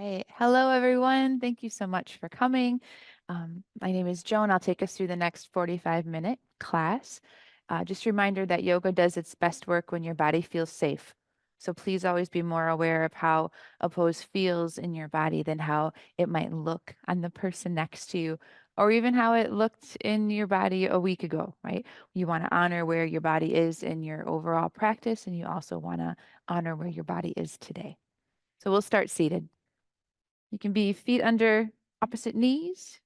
right. Hello, everyone. Thank you so much for coming. My name is Joan. I'll take us through the next 45-minute class. Just a reminder that yoga does its best work when your body feels safe. So please always be more aware of how a pose feels in your body than how it might look on the person next to you, or even how it looked in your body a week ago, right? You want to honor where your body is in your overall practice, and you also want to honor where your body is today. So we'll start seated. You can be feet under opposite knees.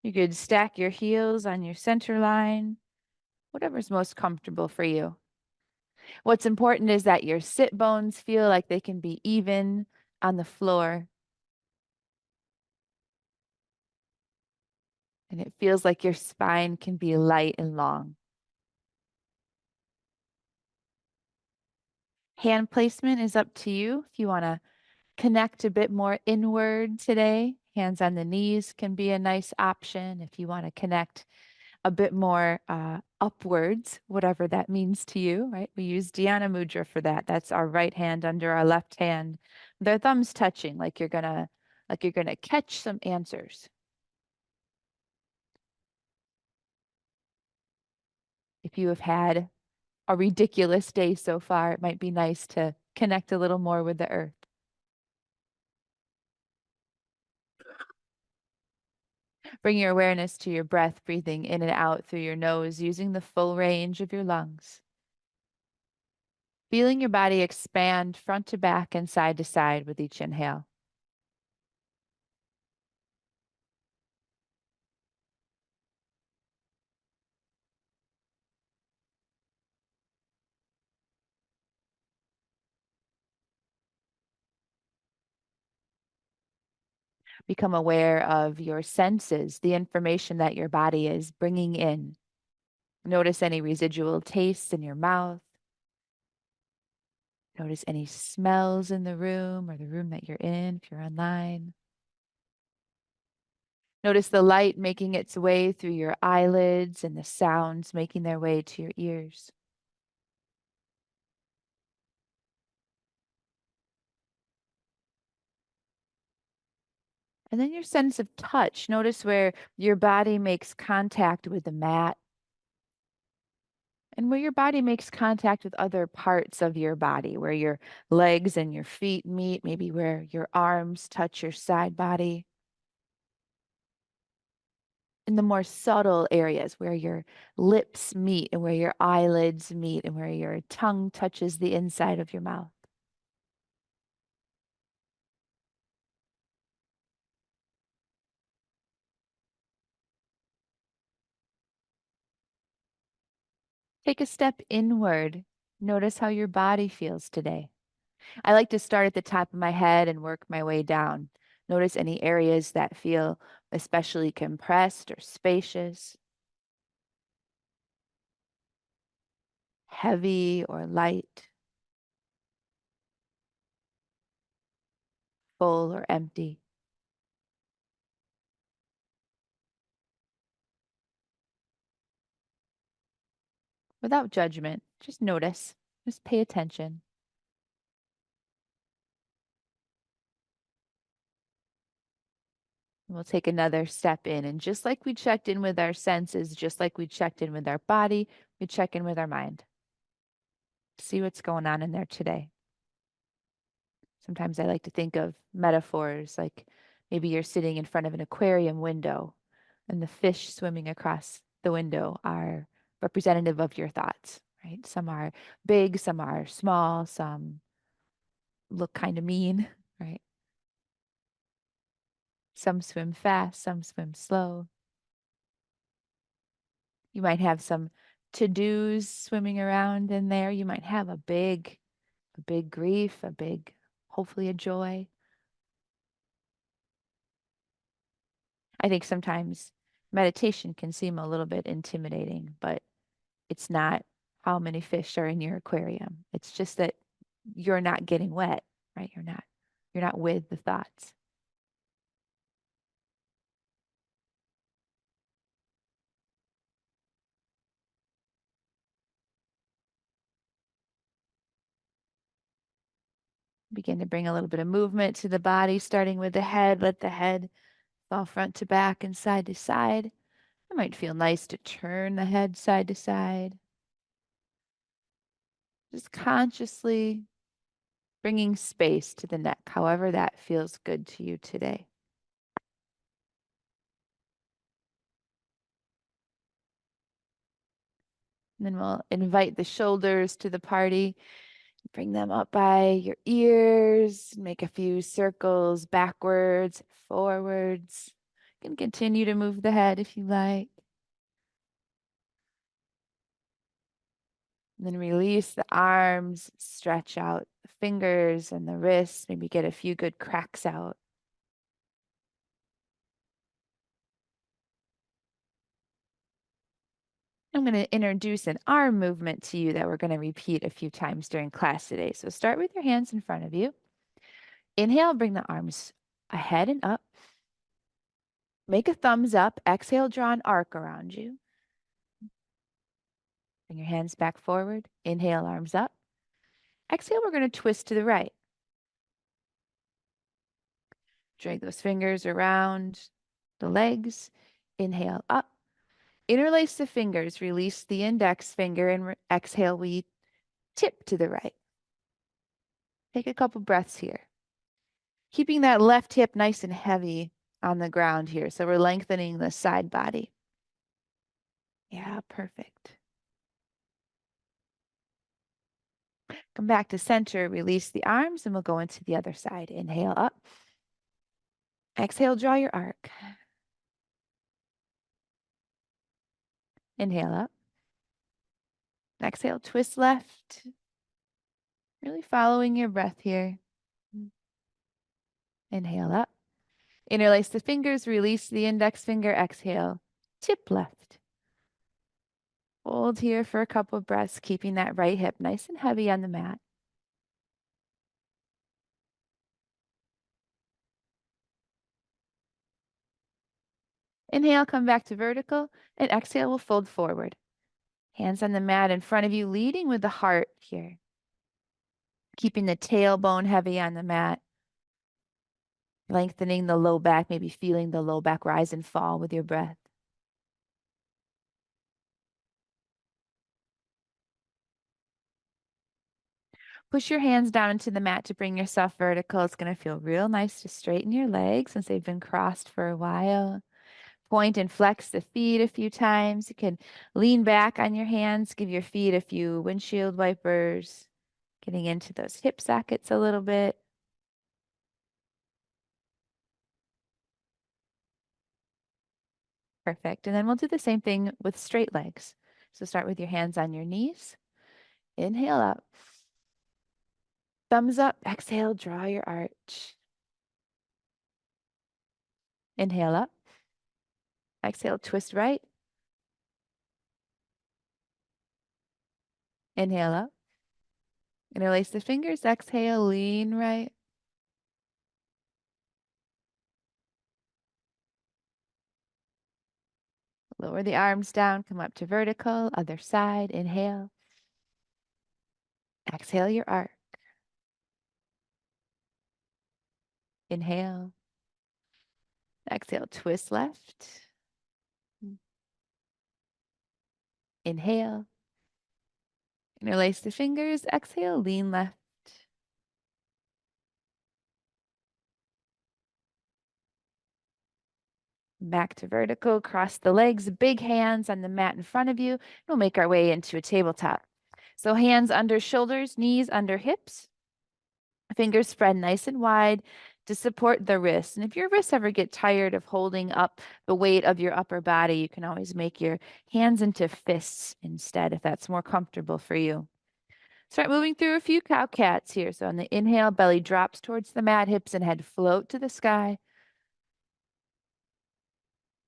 You could stack your heels on your center line, whatever's most comfortable for you. What's important is that your sit bones feel like they can be even on the floor. And it feels like your spine can be light and long. Hand placement is up to you. If you want to connect a bit more inward today, hands on the knees can be a nice option. If you want to connect a bit more upwards, whatever that means to you, right? We use Dhyana Mudra for that. That's our right hand under our left hand, their thumbs touching, like you're gonna catch some answers. If you have had a ridiculous day so far, it might be nice to connect a little more with the earth. Bring your awareness to your breath, breathing in and out through your nose, using the full range of your lungs. Feeling your body expand front to back and side to side with each inhale. Become aware of your senses, the information that your body is bringing in. Notice any residual tastes in your mouth. Notice any smells in the room or the room that you're in if you're online. Notice the light making its way through your eyelids and the sounds making their way to your ears. And then your sense of touch. Notice where your body makes contact with the mat and where your body makes contact with other parts of your body, where your legs and your feet meet, maybe where your arms touch your side body. In the more subtle areas where your lips meet and where your eyelids meet and where your tongue touches the inside of your mouth. Take a step inward. Notice how your body feels today. I like to start at the top of my head and work my way down. Notice any areas that feel especially compressed or spacious, heavy or light, full or empty. Without judgment, just notice, just pay attention. We'll take another step in. And just like we checked in with our senses, just like we checked in with our body, we check in with our mind. See what's going on in there today. Sometimes I like to think of metaphors like maybe you're sitting in front of an aquarium window and the fish swimming across the window are representative of your thoughts, right? Some are big, some are small, some look kind of mean, right? Some swim fast, some swim slow. You might have some to-dos swimming around in there. You might have a big grief, a big, hopefully a joy. I think sometimes meditation can seem a little bit intimidating, but it's not how many fish are in your aquarium. It's just that you're not getting wet, right? You're not with the thoughts. Begin to bring a little bit of movement to the body, starting with the head. Let the head fall front to back and side to side. It might feel nice to turn the head side to side. Just consciously bringing space to the neck, however that feels good to you today. And then we'll invite the shoulders to the party. Bring them up by your ears. Make a few circles backwards, forwards. You can continue to move the head if you like. And then release the arms, stretch out the fingers and the wrists. Maybe get a few good cracks out. I'm going to introduce an arm movement to you that we're going to repeat a few times during class today. So start with your hands in front of you. Inhale, bring the arms ahead and up. Make a thumbs up. Exhale, draw an arc around you. Bring your hands back forward. Inhale, arms up. Exhale, we're going to twist to the right. Drag those fingers around the legs. Inhale, up. Interlace the fingers. Release the index finger and exhale, we tip to the right. Take a couple breaths here. Keeping that left hip nice and heavy on the ground here. So we're lengthening the side body. Yeah, perfect. Come back to center, release the arms, and we'll go into the other side. Inhale up. Exhale, draw your arc. Inhale up. Exhale, twist left. Really following your breath here. Inhale up. Interlace the fingers, release the index finger, exhale, tip left. Hold here for a couple of breaths, keeping that right hip nice and heavy on the mat. Inhale, come back to vertical, and exhale, we'll fold forward. Hands on the mat in front of you, leading with the heart here. Keeping the tailbone heavy on the mat. Lengthening the low back, maybe feeling the low back rise and fall with your breath. Push your hands down into the mat to bring yourself vertical. It's going to feel real nice to straighten your legs since they've been crossed for a while. Point and flex the feet a few times. You can lean back on your hands, give your feet a few windshield wipers, getting into those hip sockets a little bit. Perfect. And then we'll do the same thing with straight legs. So start with your hands on your knees. Inhale up. Thumbs up. Exhale, draw your arch. Inhale up. Exhale, twist right. Inhale up. Interlace the fingers. Exhale, lean right. Lower the arms down, come up to vertical. Other side. Inhale. Exhale your arc. Inhale. Exhale, twist left. Inhale. Interlace the fingers. Exhale, lean left. Back to vertical, cross the legs, big hands on the mat in front of you. We'll make our way into a tabletop. So hands under shoulders, knees under hips. Fingers spread nice and wide to support the wrists. And if your wrists ever get tired of holding up the weight of your upper body, you can always make your hands into fists instead if that's more comfortable for you. Start moving through a few cow cats here. So on the inhale, belly drops towards the mat, hips and head float to the sky.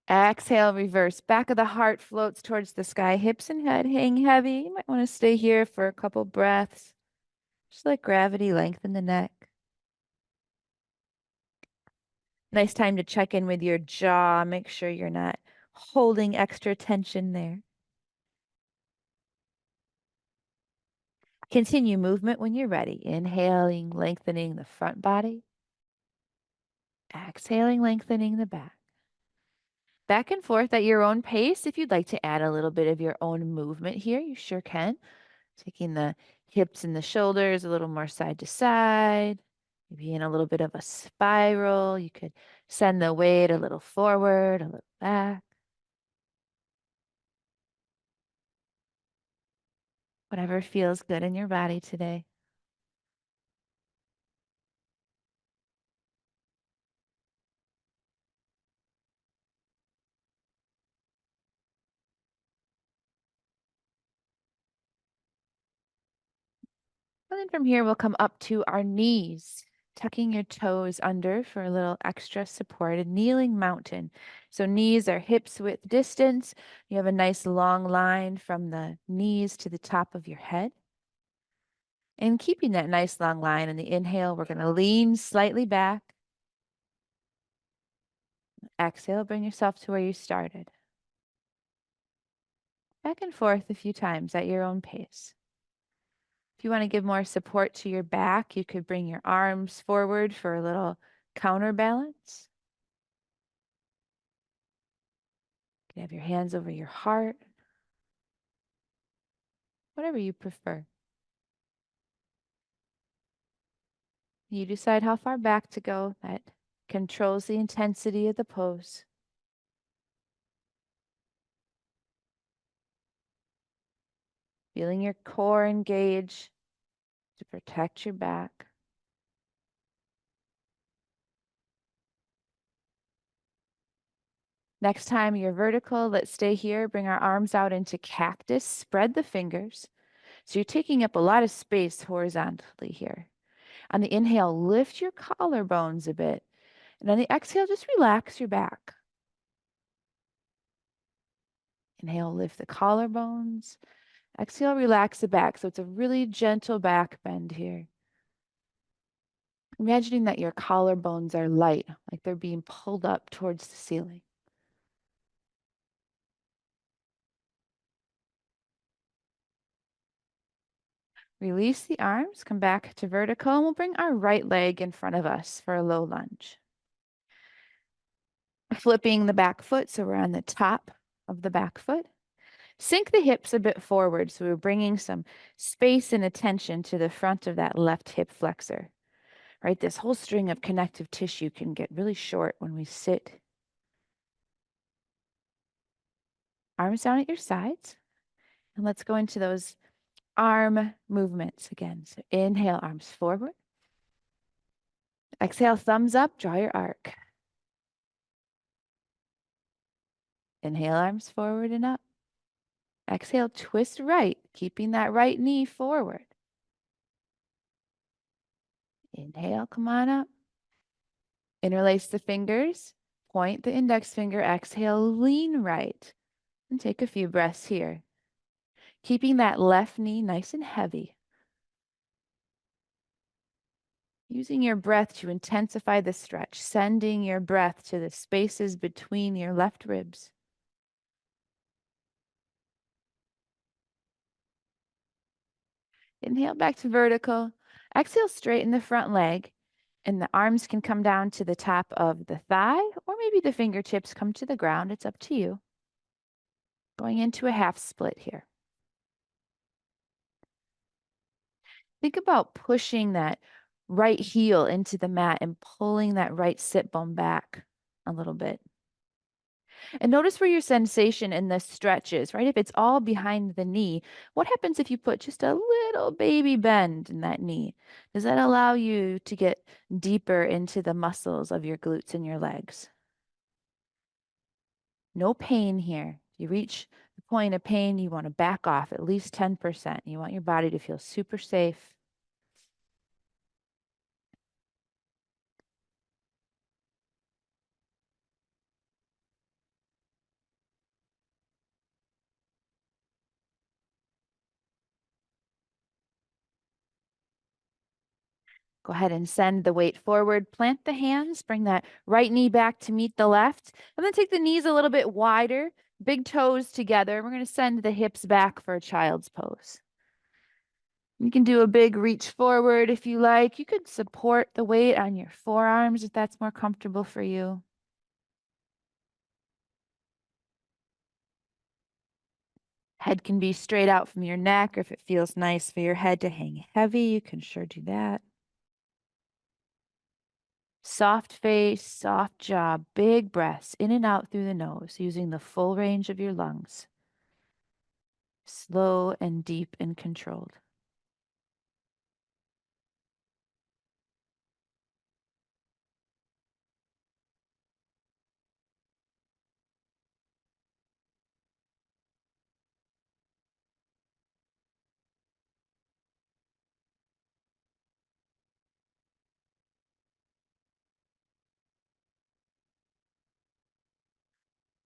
Exhale, reverse. Back of the heart floats towards the sky. Hips and head hang heavy. You might want to stay here for a couple breaths. Just let gravity lengthen the neck. Nice time to check in with your jaw. Make sure you're not holding extra tension there. Continue movement when you're ready. Inhaling, lengthening the front body. Exhaling, lengthening the back. Back and forth at your own pace. If you'd like to add a little bit of your own movement here, you sure can. Taking the hips and the shoulders a little more side to side, maybe in a little bit of a spiral. You could send the weight a little forward, a little back. Whatever feels good in your body today. And then from here, we'll come up to our knees, tucking your toes under for a little extra support, a kneeling mountain. So knees are hips width distance. You have a nice long line from the knees to the top of your head. And keeping that nice long line in the inhale, we're going to lean slightly back. Exhale, bring yourself to where you started. Back and forth a few times at your own pace. If you want to give more support to your back, you could bring your arms forward for a little counterbalance. You can have your hands over your heart, whatever you prefer. You decide how far back to go. That controls the intensity of the pose. Feeling your core engage to protect your back. Next time you're vertical, let's stay here. Bring our arms out into cactus. Spread the fingers. So you're taking up a lot of space horizontally here. On the inhale, lift your collarbones a bit. And on the exhale, just relax your back. Inhale, lift the collarbones. Exhale, relax the back. So it's a really gentle back bend here. Imagining that your collarbones are light, like they're being pulled up towards the ceiling. Release the arms, come back to vertical, and we'll bring our right leg in front of us for a low lunge. Flipping the back foot, so we're on the top of the back foot. Sink the hips a bit forward, so we're bringing some space and attention to the front of that left hip flexor. Right, this whole string of connective tissue can get really short when we sit. Arms down at your sides. And let's go into those arm movements again. So inhale, arms forward. Exhale, thumbs up, draw your arc. Inhale, arms forward and up. Exhale, twist right, keeping that right knee forward. Inhale, come on up. Interlace the fingers, point the index finger, exhale, lean right. And take a few breaths here. Keeping that left knee nice and heavy. Using your breath to intensify the stretch, sending your breath to the spaces between your left ribs. Inhale back to vertical. Exhale, straighten the front leg, and the arms can come down to the top of the thigh, or maybe the fingertips come to the ground. It's up to you. Going into a half split here. Think about pushing that right heel into the mat and pulling that right sit bone back a little bit. And notice where your sensation in the stretch is, right? If it's all behind the knee, what happens if you put just a little baby bend in that knee? Does that allow you to get deeper into the muscles of your glutes and your legs? No pain here. If you reach the point of pain, you want to back off at least 10%. You want your body to feel super safe. Go ahead and send the weight forward. Plant the hands. Bring that right knee back to meet the left. And then take the knees a little bit wider. Big toes together. We're going to send the hips back for a child's pose. You can do a big reach forward if you like. You could support the weight on your forearms if that's more comfortable for you. Head can be straight out from your neck, or if it feels nice for your head to hang heavy, you can sure do that. Soft face, soft jaw, big breaths in and out through the nose, using the full range of your lungs. Slow and deep and controlled.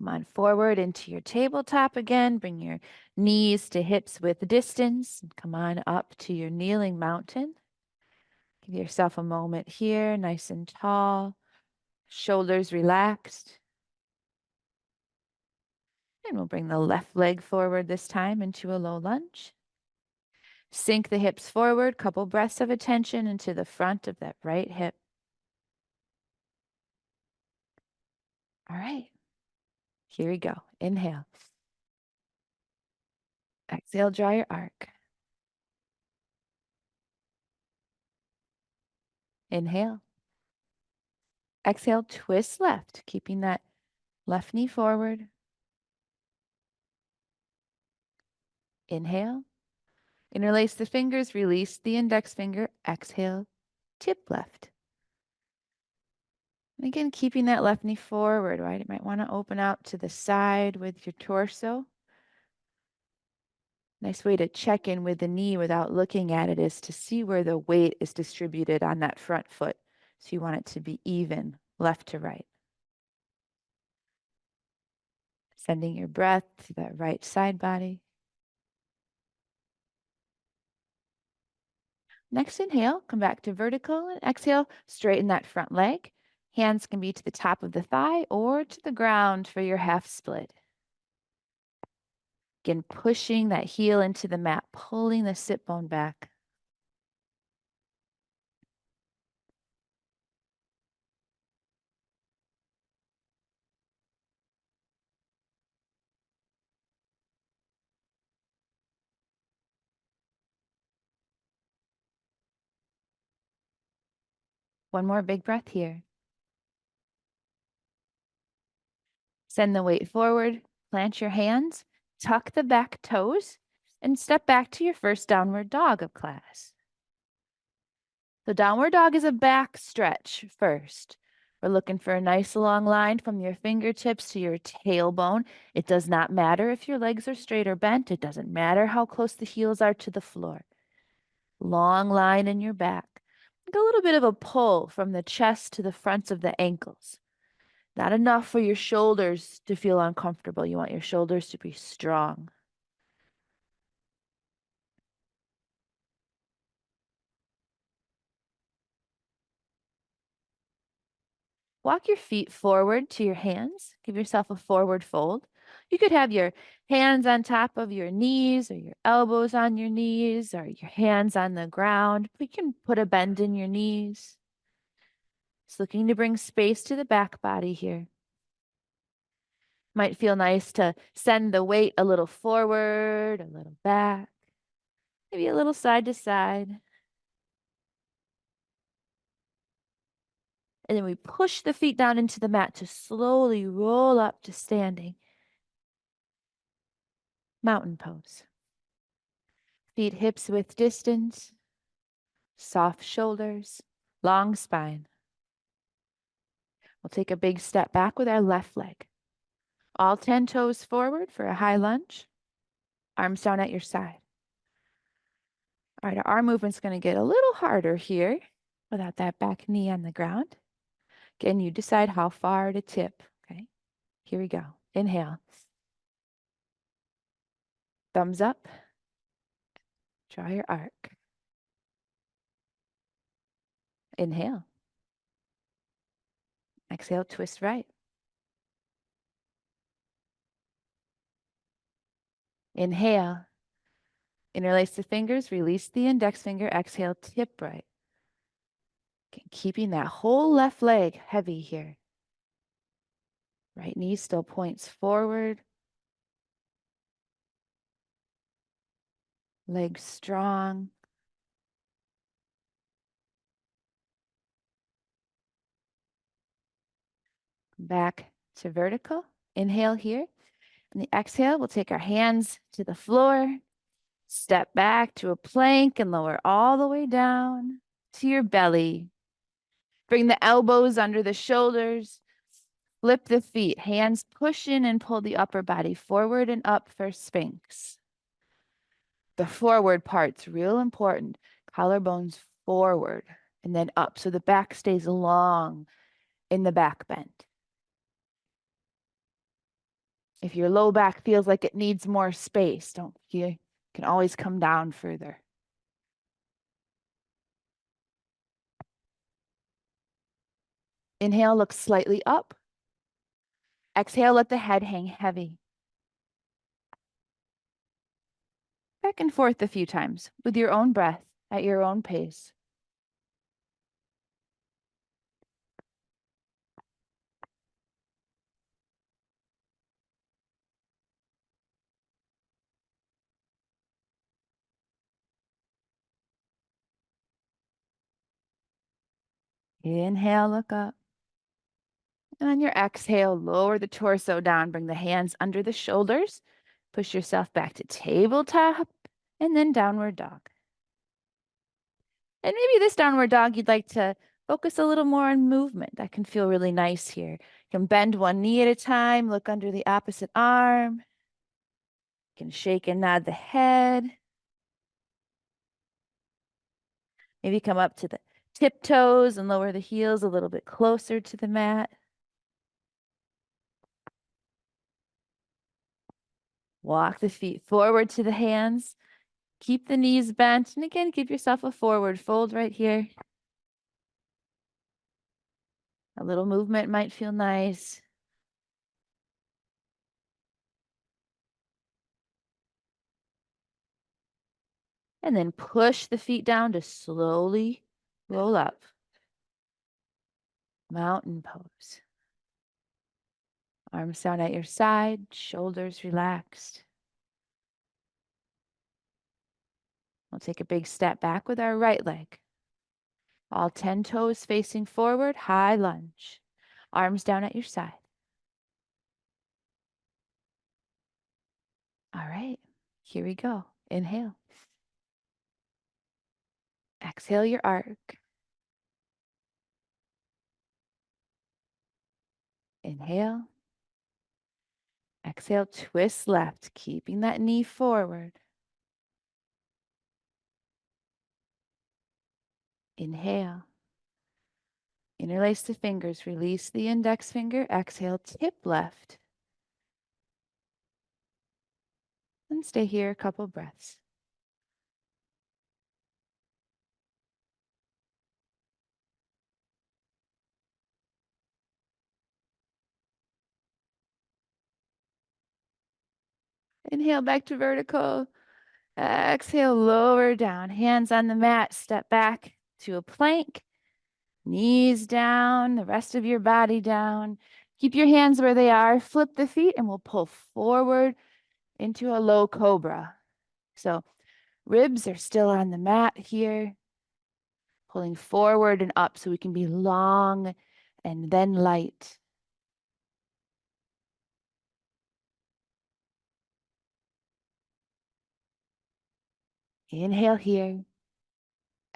Come on forward into your tabletop again. Bring your knees to hips with distance. Come on up to your kneeling mountain. Give yourself a moment here, nice and tall, shoulders relaxed. And we'll bring the left leg forward this time into a low lunge. Sink the hips forward, couple breaths of attention into the front of that right hip. All right, here we go. Inhale. Exhale, draw your arc. Inhale. Exhale, twist left, keeping that left knee forward. Inhale. Interlace the fingers, release the index finger. Exhale, tip left. And again, keeping that left knee forward, right? You might want to open out to the side with your torso. Nice way to check in with the knee without looking at it is to see where the weight is distributed on that front foot. So you want it to be even, left to right. Sending your breath to that right side body. Next inhale, come back to vertical, and exhale, straighten that front leg. Hands can be to the top of the thigh or to the ground for your half split. Again, pushing that heel into the mat, pulling the sit bone back. One more big breath here. Send the weight forward, plant your hands, tuck the back toes, and step back to your first downward dog of class. So downward dog is a back stretch first. We're looking for a nice long line from your fingertips to your tailbone. It does not matter if your legs are straight or bent. It doesn't matter how close the heels are to the floor. Long line in your back. Like a little bit of a pull from the chest to the fronts of the ankles. Not enough for your shoulders to feel uncomfortable. You want your shoulders to be strong. Walk your feet forward to your hands. Give yourself a forward fold. You could have your hands on top of your knees or your elbows on your knees or your hands on the ground. You can put a bend in your knees. Just looking to bring space to the back body here. Might feel nice to send the weight a little forward, a little back, maybe a little side to side. And then we push the feet down into the mat to slowly roll up to standing. Mountain pose. Feet hips width distance. Soft shoulders. Long spine. We'll take a big step back with our left leg. All 10 toes forward for a high lunge. Arms down at your side. All right, our arm movement's going to get a little harder here without that back knee on the ground. Again, you decide how far to tip. Okay, here we go. Inhale. Thumbs up. Draw your arc. Inhale. Exhale, twist right. Inhale. Interlace the fingers, release the index finger, exhale, tip right. Okay, keeping that whole left leg heavy here. Right knee still points forward. Legs strong. Back to vertical. Inhale here. And the exhale, we'll take our hands to the floor. Step back to a plank and lower all the way down to your belly. Bring the elbows under the shoulders. Flip the feet. Hands push in and pull the upper body forward and up for Spinx. The forward part's real important. Collarbones forward and then up so the back stays long in the back bend. If your low back feels like it needs more space, you can always come down further. Inhale, look slightly up. Exhale, let the head hang heavy. Back and forth a few times with your own breath at your own pace. Inhale, look up. And on your exhale, lower the torso down. Bring the hands under the shoulders. Push yourself back to tabletop and then downward dog. And maybe this downward dog, you'd like to focus a little more on movement. That can feel really nice here. You can bend one knee at a time, look under the opposite arm. You can shake and nod the head. Maybe come up to the tiptoes and lower the heels a little bit closer to the mat. Walk the feet forward to the hands. Keep the knees bent. And again, give yourself a forward fold right here. A little movement might feel nice. And then push the feet down to slowly roll up. Mountain pose. Arms down at your side, shoulders relaxed. We'll take a big step back with our right leg. All 10 toes facing forward, high lunge. Arms down at your side. All right, here we go. Inhale. Exhale your arc. Inhale. Exhale, twist left, keeping that knee forward. Inhale. Interlace the fingers, release the index finger. Exhale, tip left. And stay here a couple breaths. Inhale back to vertical. Exhale, lower down. Hands on the mat. Step back to a plank. Knees down, the rest of your body down. Keep your hands where they are. Flip the feet and we'll pull forward into a low cobra. So ribs are still on the mat here. Pulling forward and up so we can be long and then light. Inhale here.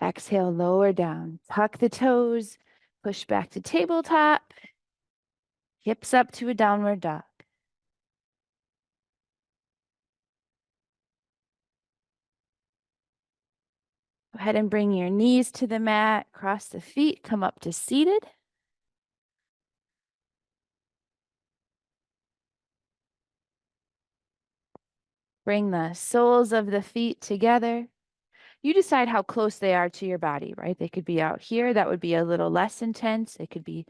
Exhale, lower down. Tuck the toes. Push back to tabletop. Hips up to a downward dog. Go ahead and bring your knees to the mat. Cross the feet. Come up to seated. Bring the soles of the feet together. You decide how close they are to your body, right? They could be out here. That would be a little less intense. It could be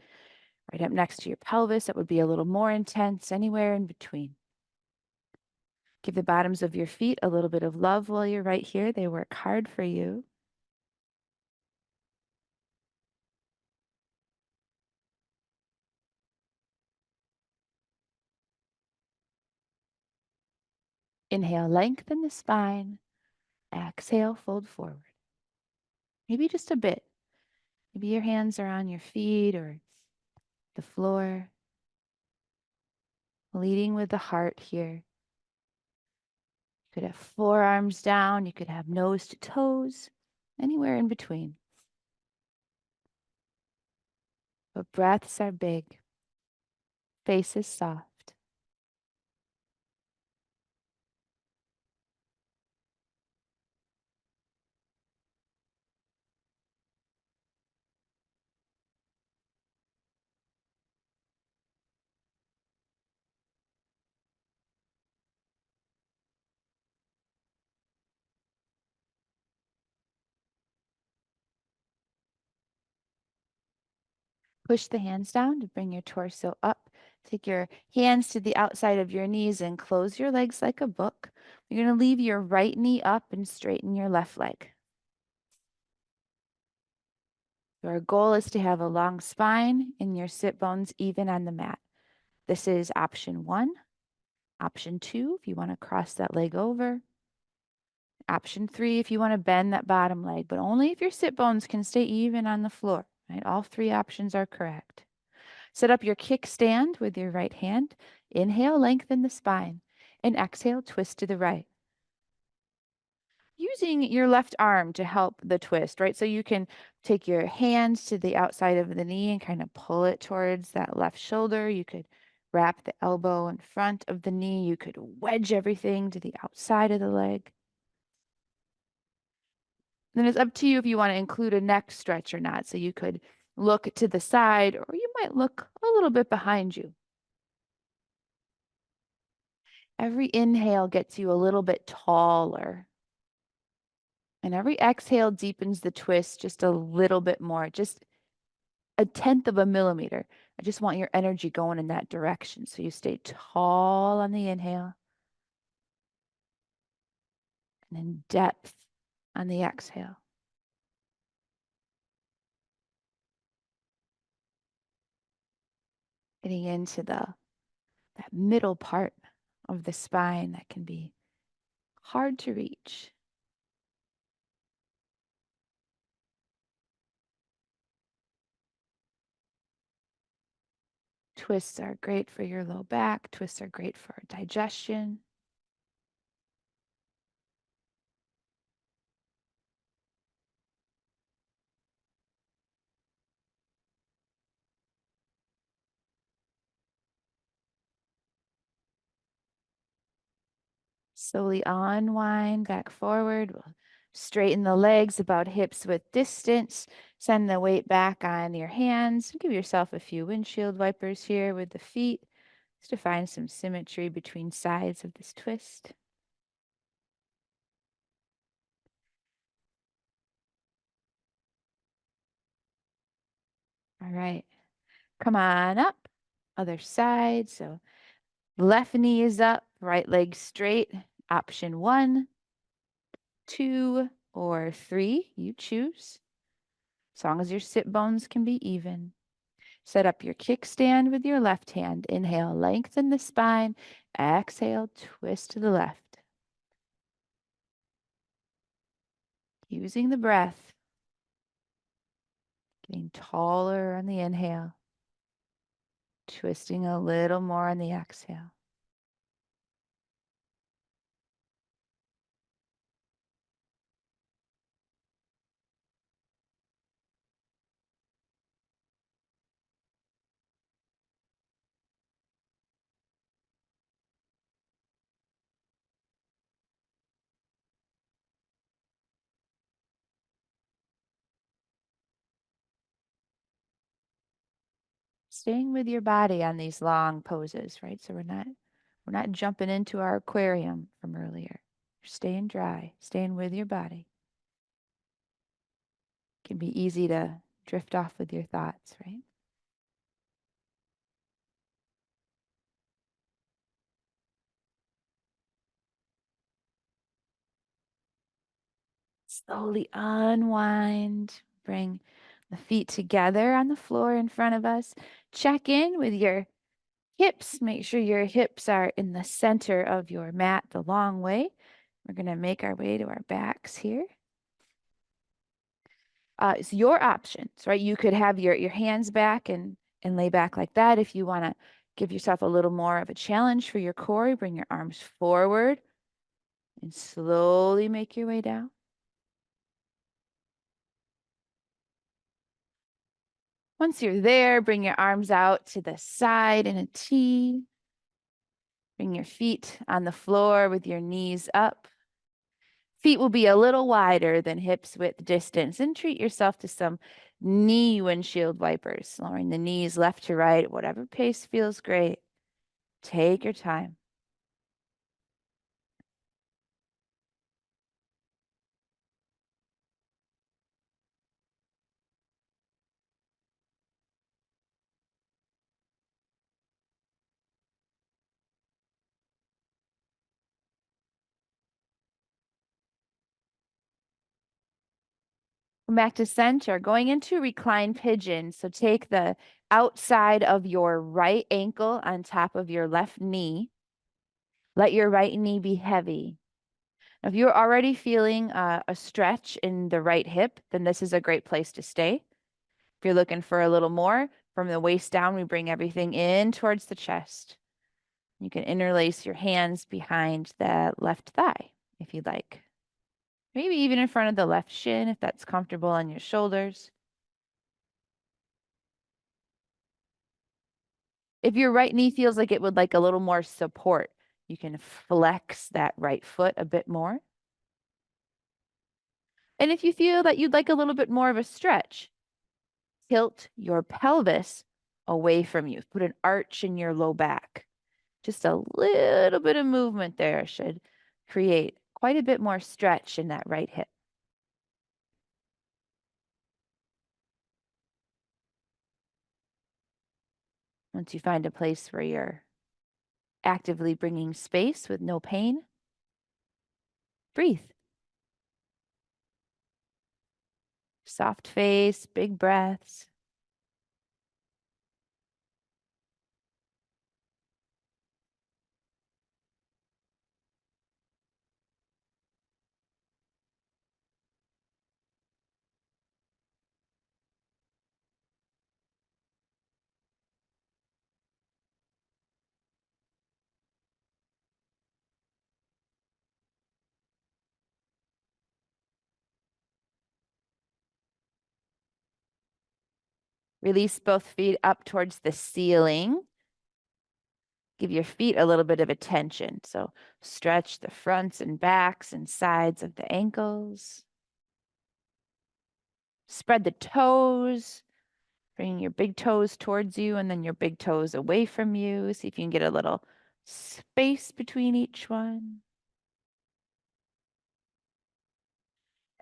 right up next to your pelvis. That would be a little more intense, anywhere in between. Give the bottoms of your feet a little bit of love while you're right here. They work hard for you. Inhale, lengthen the spine. Exhale, fold forward. Maybe just a bit. Maybe your hands are on your feet or the floor. Leading with the heart here. You could have forearms down. You could have nose to toes. Anywhere in between. But breaths are big. Face is soft. Push the hands down to bring your torso up. Take your hands to the outside of your knees and close your legs like a book. You're going to leave your right knee up and straighten your left leg. Our goal is to have a long spine and your sit bones even on the mat. This is option 1. Option 2, if you want to cross that leg over. Option 3, if you want to bend that bottom leg, but only if your sit bones can stay even on the floor. Right? All 3 options are correct. Set up your kickstand with your right hand. Inhale, lengthen the spine. And exhale, twist to the right. Using your left arm to help the twist, right? So you can take your hands to the outside of the knee and kind of pull it towards that left shoulder. You could wrap the elbow in front of the knee. You could wedge everything to the outside of the leg. Then it's up to you if you want to include a neck stretch or not. So you could look to the side or you might look a little bit behind you. Every inhale gets you a little bit taller. And every exhale deepens the twist just a little bit more, just a tenth of a millimeter. I just want your energy going in that direction. So you stay tall on the inhale and then depth on the exhale. Getting into that middle part of the spine that can be hard to reach. Twists are great for your low back. Twists are great for digestion. Slowly unwind back forward. We'll straighten the legs about hips width distance. Send the weight back on your hands. Give yourself a few windshield wipers here with the feet just to find some symmetry between sides of this twist. All right. Come on up. Other side. So left knee is up, right leg straight. Option 1, 2, or 3. You choose. As long as your sit bones can be even. Set up your kickstand with your left hand. Inhale, lengthen the spine. Exhale, twist to the left. Using the breath. Getting taller on the inhale. Twisting a little more on the exhale. Staying with your body on these long poses, right? So we're not jumping into our aquarium from earlier. You're staying dry, staying with your body. It can be easy to drift off with your thoughts, right? Slowly unwind. Bring the feet together on the floor in front of us. Check in with your hips. Make sure your hips are in the center of your mat the long way. We're going to make our way to our backs here. It's your options, right? You could have your hands back and lay back like that. If you want to give yourself a little more of a challenge for your core, bring your arms forward and slowly make your way down. Once you're there, bring your arms out to the side in a T. Bring your feet on the floor with your knees up. Feet will be a little wider than hips width distance, and treat yourself to some knee windshield wipers, lowering the knees left to right, whatever pace feels great. Take your time. Come back to center, going into reclined pigeon. So take the outside of your right ankle on top of your left knee. Let your right knee be heavy. Now, if you're already feeling a stretch in the right hip, then this is a great place to stay. If you're looking for a little more, from the waist down, we bring everything in towards the chest. You can interlace your hands behind the left thigh if you'd like. Maybe even in front of the left shin if that's comfortable on your shoulders. If your right knee feels like it would like a little more support, you can flex that right foot a bit more. And if you feel that you'd like a little bit more of a stretch, tilt your pelvis away from you. Put an arch in your low back. Just a little bit of movement there should create quite a bit more stretch in that right hip. Once you find a place where you're actively bringing space with no pain, breathe. Soft face, big breaths. Release both feet up towards the ceiling. Give your feet a little bit of attention. So stretch the fronts and backs and sides of the ankles. Spread the toes, bringing your big toes towards you and then your big toes away from you. See if you can get a little space between each one.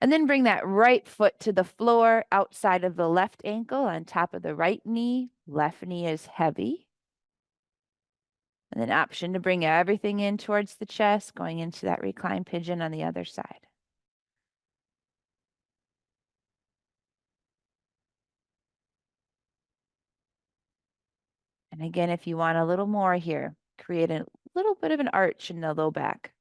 And then bring that right foot to the floor outside of the left ankle on top of the right knee. Left knee is heavy. And then option to bring everything in towards the chest, going into that reclined pigeon on the other side. And again, if you want a little more here, create a little bit of an arch in the low back.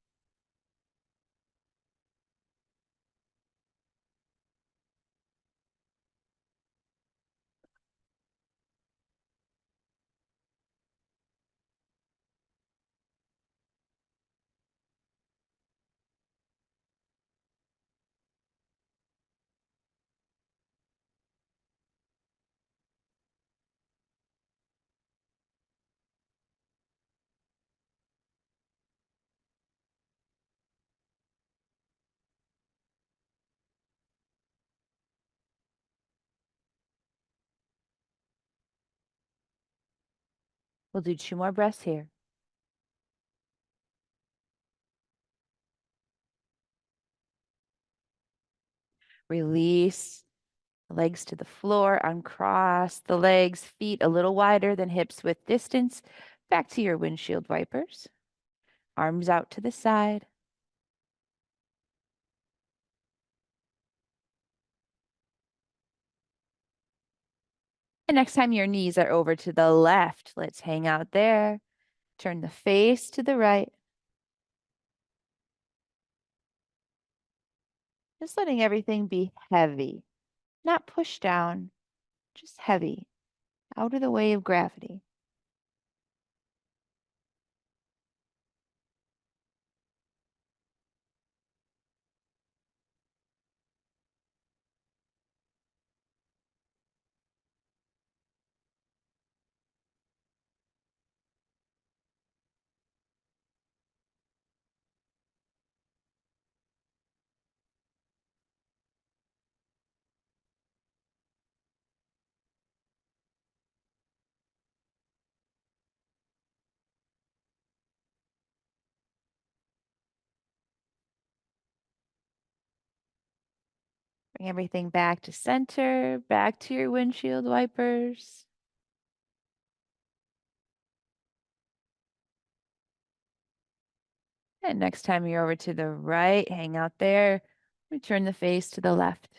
We'll do 2 more breaths here. Release the legs to the floor, uncross the legs, feet a little wider than hips width distance. Back to your windshield wipers. Arms out to the side. And next time your knees are over to the left, let's hang out there. Turn the face to the right. Just letting everything be heavy, not pushed down, just heavy, out of the way of gravity. Bring everything back to center, back to your windshield wipers. And next time you're over to the right, hang out there. Return the face to the left.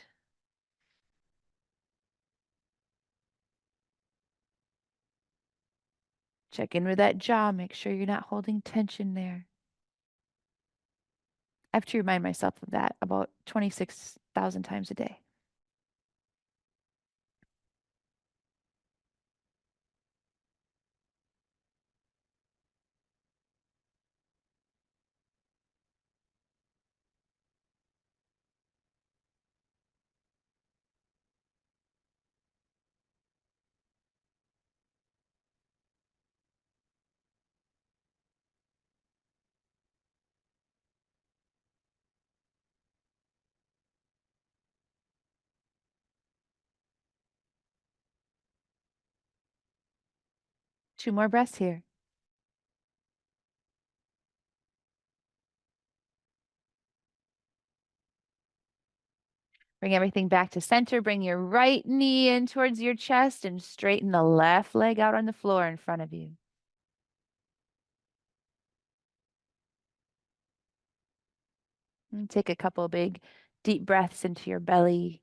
Check in with that jaw. Make sure you're not holding tension there. I have to remind myself of that about 26,000 times a day. Two more breaths here. Bring everything back to center. Bring your right knee in towards your chest and straighten the left leg out on the floor in front of you. And take a couple big deep breaths into your belly.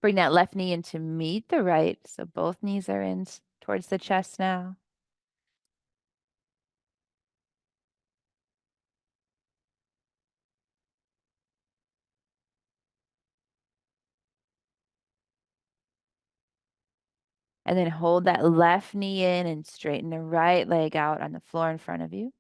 Bring that left knee in to meet the right. So both knees are in towards the chest now. And then hold that left knee in and straighten the right leg out on the floor in front of you.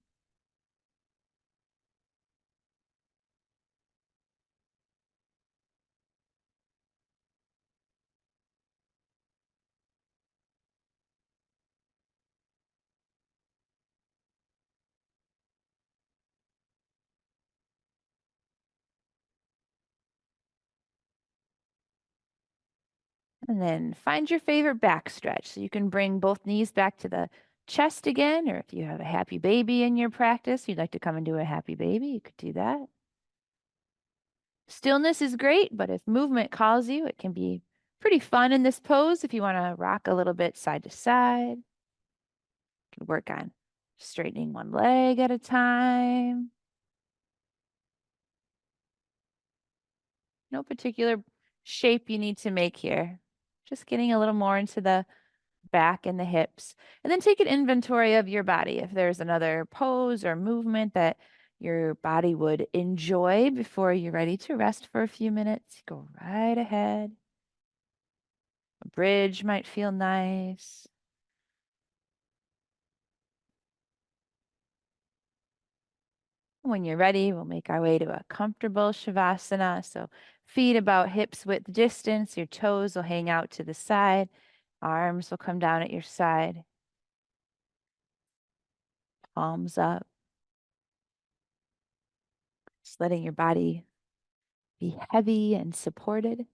And then find your favorite back stretch. So you can bring both knees back to the chest again, or if you have a happy baby in your practice, you'd like to come and do a happy baby, you could do that. Stillness is great, but if movement calls you, it can be pretty fun in this pose if you want to rock a little bit side to side. You can work on straightening one leg at a time. No particular shape you need to make here. Just getting a little more into the back and the hips. And then take an inventory of your body. If there's another pose or movement that your body would enjoy before you're ready to rest for a few minutes, go right ahead. A bridge might feel nice. When you're ready, we'll make our way to a comfortable Shavasana. So feet about hips width distance, your toes will hang out to the side, arms will come down at your side, palms up. Just letting your body be heavy and supported.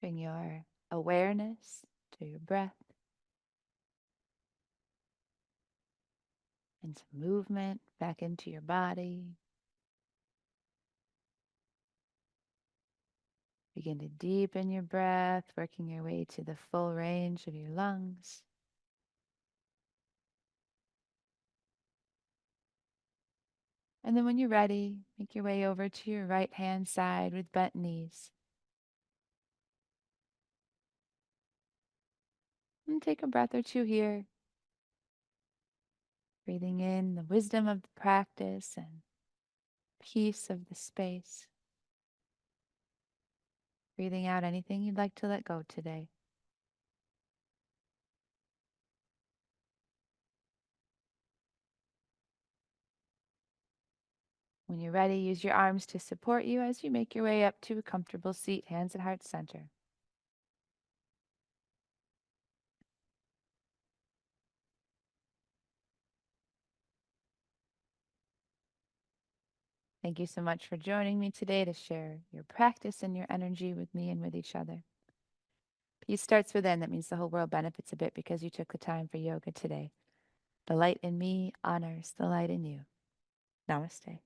Bring your awareness to your breath and some movement back into your body. Begin to deepen your breath, working your way to the full range of your lungs. And then when you're ready, make your way over to your right hand side with bent knees. And take a breath or two here, breathing in the wisdom of the practice and peace of the space. Breathing out anything you'd like to let go today. When you're ready, use your arms to support you as you make your way up to a comfortable seat, hands at heart center. Thank you so much for joining me today to share your practice and your energy with me and with each other. Peace starts within. That means the whole world benefits a bit because you took the time for yoga today. The light in me honors the light in you. Namaste.